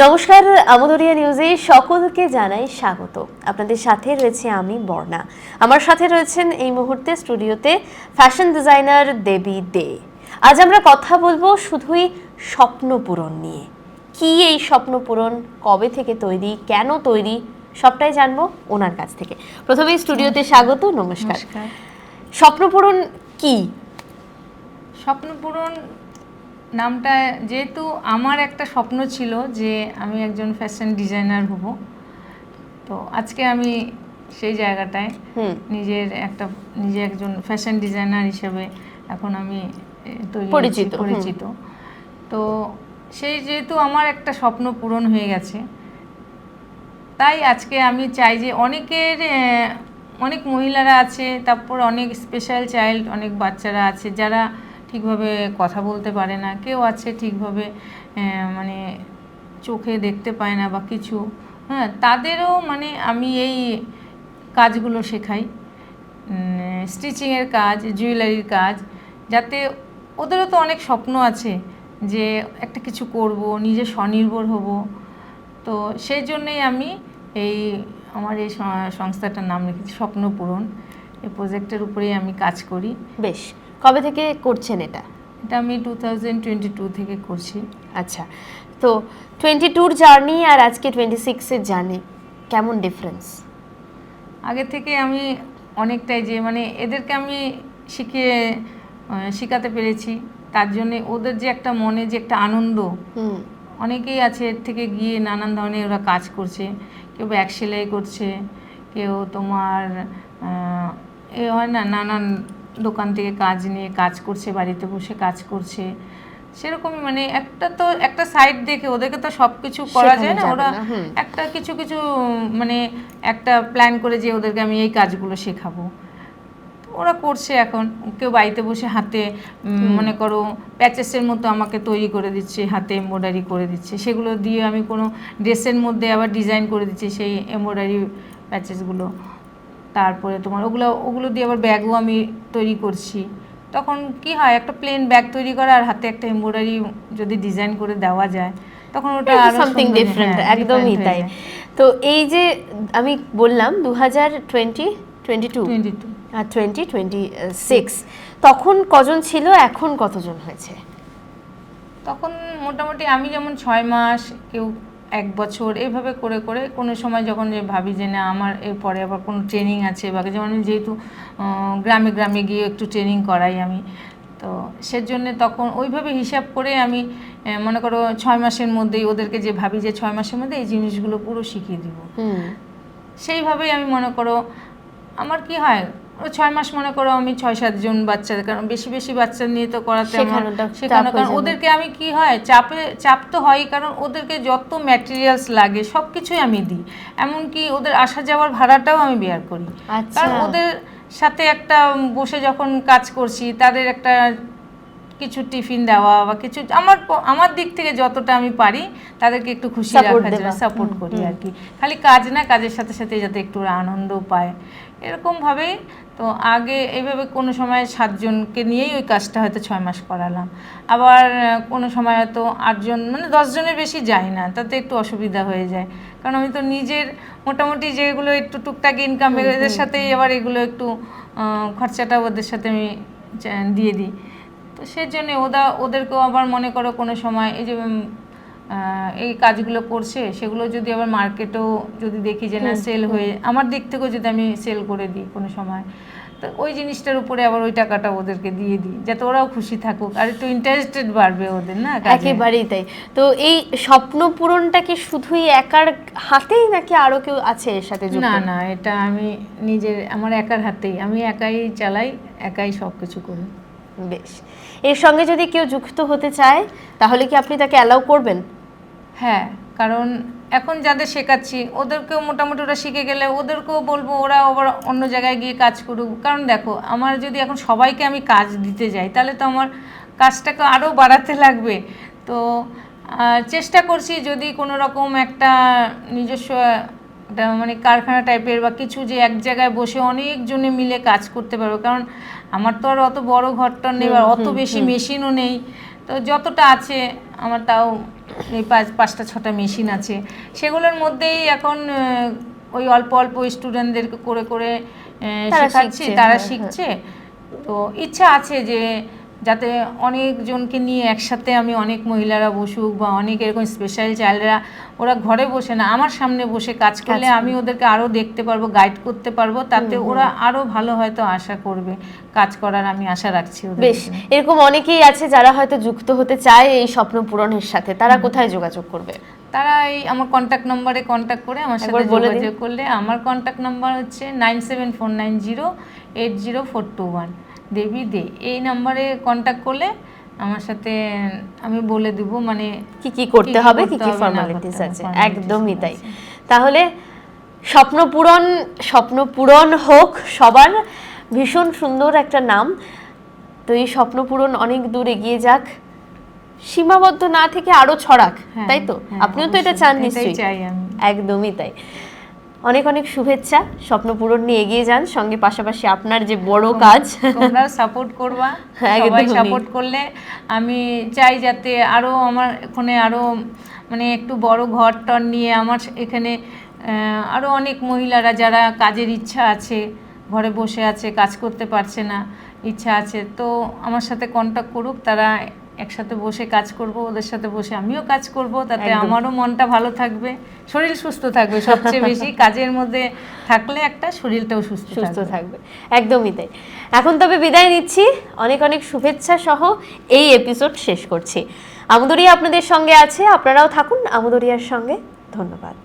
নমস্কার, আমোদরিয়া নিউজে সকলকে জানাই স্বাগত। আপনাদের সাথে রয়েছে আমি বর্ণা। আমার সাথে রয়েছেন এই মুহূর্তে স্টুডিওতে ফ্যাশন ডিজাইনার দেবী দে। আজ আমরা কথা বলবো শুধুই স্বপ্ন পূরণ নিয়ে। কি এই স্বপ্ন পূরণ, কবে থেকে তৈরি, কেন তৈরি, সবটাই জানবো ওনার কাছ থেকে। প্রথমেই স্টুডিওতে স্বাগত। নমস্কার। স্বপ্ন পূরণ কি? স্বপ্ন পূরণ নামটা যেহেতু আমার একটা স্বপ্ন ছিল যে আমি একজন ফ্যাশন ডিজাইনার হব, তো আজকে আমি সেই জায়গাটায় নিজে একজন ফ্যাশন ডিজাইনার হিসেবে এখন আমি পরিচিত। তো সেই যেহেতু আমার একটা স্বপ্ন পূরণ হয়ে গেছে, তাই আজকে আমি চাই যে অনেক মহিলারা আছে, তারপর অনেক স্পেশাল চাইল্ড, অনেক বাচ্চারা আছে যারা ঠিকভাবে কথা বলতে পারে না, কেউ আছে ঠিকভাবে মানে চোখে দেখতে পায় না বা কিছু, হ্যাঁ, তাদেরও মানে আমি এই কাজগুলো শেখাই, স্টিচিংয়ের কাজ, জুয়েলারির কাজ, যাতে ওদেরও তো অনেক স্বপ্ন আছে যে একটা কিছু করব, নিজে স্বনির্ভর হব। তো সেই জন্যেই আমি আমার এই সংস্থাটার নাম রেখেছি স্বপ্ন পূরণ। এই প্রজেক্টের উপরেই আমি কাজ করি। বেশ, কবে থেকে করছেন এটা? এটা আমি 2022 থেকে করছি। আচ্ছা, তো 22 জার্নি আর আজকে 26 জার্নি কেমন ডিফারেন্স? আগে থেকে আমি অনেকটাই যে মানে এদেরকে আমি শেখাতে পেরেছি, তার জন্যে ওদের যে একটা মনে যে একটা আনন্দ, অনেকেই আছে এর থেকে গিয়ে নানান ধরনের ওরা কাজ করছে, কেউ ব্যাগ সেলাই করছে, কেউ তোমার হয় না নানান দোকান থেকে কাজ নিয়ে কাজ করছে, বাড়িতে বসে কাজ করছে। সেরকমই মানে একটা সাইড দেখে ওদেরকে তো সব কিছু করা যায় না, ওরা একটা কিছু মানে একটা প্ল্যান করে যে ওদেরকে আমি এই কাজগুলো শেখাবো, ওরা করছে। এখন কেউ বাড়িতে বসে হাতে মনে করো প্যাচেসের মতো আমাকে তৈরি করে দিচ্ছে, হাতে এমব্রয়ডারি করে দিচ্ছে, সেগুলো দিয়ে আমি কোনো ড্রেসের মধ্যে আবার ডিজাইন করে দিচ্ছি সেই এমব্রয়ডারি প্যাচেসগুলো। তারপরে তোমার ওগুলো দিয়ে আবার ব্যাগও আমি তৈরি করছি। তখন কি হয়, একটা প্লেন ব্যাগ তৈরি করা আর হাতে একটা এমব্রয়ডারি যদি ডিজাইন করে দেওয়া যায়, তখন ওটা আরো সামথিং ডিফারেন্ট। একদমই তাই। তো এই যে আমি বললাম 2022 আর 2026, তখন কজন ছিল, এখন কতজন হয়েছে? তখন মোটামুটি আমি যেমন 6 মাস, কেউ 1 বছর, এইভাবে করে করে কোনো সময় যখন যে ভাবি যে না আমার এরপরে আবার কোনো ট্রেনিং আছে, বা যেমন আমি যেহেতু গ্রামে গ্রামে গিয়ে একটু ট্রেনিং করাই আমি, তো সেজন্য তখন ওইভাবে হিসাব করে আমি মনে করো 6 মাসের মধ্যেই ওদেরকে যে ভাবি যে 6 মাসের মধ্যে এই জিনিসগুলো পুরো শিখিয়ে দিব, সেইভাবেই আমি মনে করো আমার কি হয় 6 মাস মনে করো আমি 6-7 জন বাচ্চাদের, কারণ বেশি বেশি বাচ্চা নিয়ে তো করাতে শেখানো, কারণ ওদেরকে আমি কি হয় চাপ তো হয়, কারণ ওদেরকে যত ম্যাটেরিয়ালস লাগে সব কিছুই আমি দিই, এমনকি ওদের আসা যাওয়ার ভাড়াটাও আমি বেয়ার করি। কারণ ওদের সাথে একটা বসে যখন কাজ করছি, তাদের একটা কিছু টিফিন দেওয়া বা কিছু আমার দিক থেকে যতটা আমি পারি তাদেরকে একটু খুশি রাখার জন্য সাপোর্ট করি আর কি। খালি কাজ না, কাজের সাথে সাথে যাতে একটু আনন্দ পায়, এরকমভাবেই। তো আগে এইভাবে কোনো সময় 7 জনকে নিয়েই ওই কাজটা হয়তো 6 মাস করালাম, আবার কোনো সময় হয়তো 8 জন, মানে 10 জনের বেশি যায় না, তাতে একটু অসুবিধা হয়ে যায়, কারণ আমি তো নিজের মোটামুটি যেগুলো একটু টুকটাক ইনকাম এদের সাথেই আবার এগুলো একটু খরচাটা ওদের সাথে আমি দিয়ে দিই। তো সেই জন্যে ওদেরকেও আবার মনে করো কোনো সময় এই যে এই কাজগুলো করছে, সেগুলো যদি আবার মার্কেটেও যদি দেখি যে না সেল হয়ে, আমার দিক থেকেও যদি আমি সেল করে দিই কোনো সময়, তো ওই জিনিসটার উপরে আবার ওই টাকাটা ওদেরকে দিয়ে দিই, যাতে ওরাও খুশি থাকুক আর একটু ইন্টারেস্টেড বাড়বে ওদের, না? একেবারেই তাই। তো এই স্বপ্ন পূরণটা কি শুধুই একার হাতেই, নাকি আরো কেউ আছে এর সাথে যুক্ত? না, এটা আমি আমার একার হাতেই, আমি একাই চালাই, একাই সব কিছু করি। বেশ, এর সঙ্গে যদি কেউ যুক্ত হতে চায় তাহলে কি আপনি তাকে অ্যালাউ করবেন? হ্যাঁ, কারণ এখন যাদের শেখাচ্ছি ওদেরকেও মোটামুটি ওরা শিখে গেলে ওদেরকেও বলবো ওরা আবার অন্য জায়গায় গিয়ে কাজ করুক। কারণ দেখো, আমার যদি এখন সবাইকে আমি কাজ দিতে যাই, তাহলে তো আমার কাজটাকে আরও বাড়াতে লাগবে। তো চেষ্টা করছি যদি কোনো রকম একটা নিজস্ব মানে কারখানা টাইপের বা কিছু, যে এক জায়গায় বসে অনেকজনে মিলে কাজ করতে পারবো, কারণ আমার তো আর অত বড় ঘরটা নেই, অত বেশি মেশিনও নেই, তো যতটা আছে আমার তাও এই 5টা 6টা মেশিন আছে, সেগুলোর মধ্যেই এখন ওই অল্প অল্প স্টুডেন্টদেরকে করে করে তারা শেখাচ্ছি, শিখছে, তারা হ্যাঁ, শিখছে। তো ইচ্ছা আছে যে যাতে অনেকজনকে নিয়ে একসাথে আমি অনেক মহিলারা বসুক বা অনেক এরকম স্পেশাল চাইল্ডরা ওরা ঘরে বসে না আমার সামনে বসে কাজ করলে আমি ওদেরকে আরও দেখতে পারবো, গাইড করতে পারবো, তাতে ওরা আরও ভালো হয়তো আশা করবে কাজ করার, আমি আশা রাখছি ওদের। বেশ, এরকম অনেকেই আছে যারা হয়তো যুক্ত হতে চায় এই স্বপ্ন পূরণের সাথে, তারা কোথায় যোগাযোগ করবে? তারা এই আমার কন্ট্যাক্ট নম্বরে কন্ট্যাক্ট করে আমার সাথে যোগাযোগ করলে, আমার কন্ট্যাক্ট নাম্বার হচ্ছে 9749080421 দেবী দে। এই নাম্বারে কন্ট্যাক্ট করলে আমার সাথে আমি বলে দিব মানে কি কি করতে হবে, কি কি ফর্মালিটিস আছে। একদমই তাই। তাহলে স্বপ্ন পূরণ হোক সবার। ভীষণ সুন্দর একটা নাম। তো এই স্বপ্ন পূরণ অনেক দূর এগিয়ে যাক, সীমাবদ্ধ না থেকে আরো ছড়াক, তাই তো? আপনিও তো এটা চান নিশ্চয়ই। একদমই তাই। অনেক অনেক শুভেচ্ছা, স্বপ্ন পূরণ নিয়ে এগিয়ে যান, সঙ্গে পাশাপাশি আপনার যে বড় কাজ তোমরা সাপোর্ট করবা, সবাই সাপোর্ট করলে আমি চাই যাতে আরো আমার এখানে আরো মানে একটু বড় ঘর-টর নিয়ে আমার এখানে আরো অনেক মহিলারা যারা কাজের ইচ্ছা আছে, ঘরে বসে আছে, কাজ করতে পারছে না, ইচ্ছা আছে, তো আমার সাথে কন্ট্যাক্ট করুক, তারা একসাথে বসে কাজ করব, ওদের সাথে বসে আমিও কাজ করব, তাতে আমারও মনটা ভালো থাকবে, শরীর সুস্থ থাকবে। সবচেয়ে বেশি কাজের মধ্যে থাকলে একটা শরীরটাও সুস্থ থাকবে। একদমই তাই। এখন তবে বিদায় নিচ্ছি, অনেক অনেক শুভেচ্ছা সহ এই এপিসোড শেষ করছি। আমুদরিয়া আপনাদের সঙ্গে আছে, আপনারাও থাকুন আমুদরিয়ার সঙ্গে। ধন্যবাদ।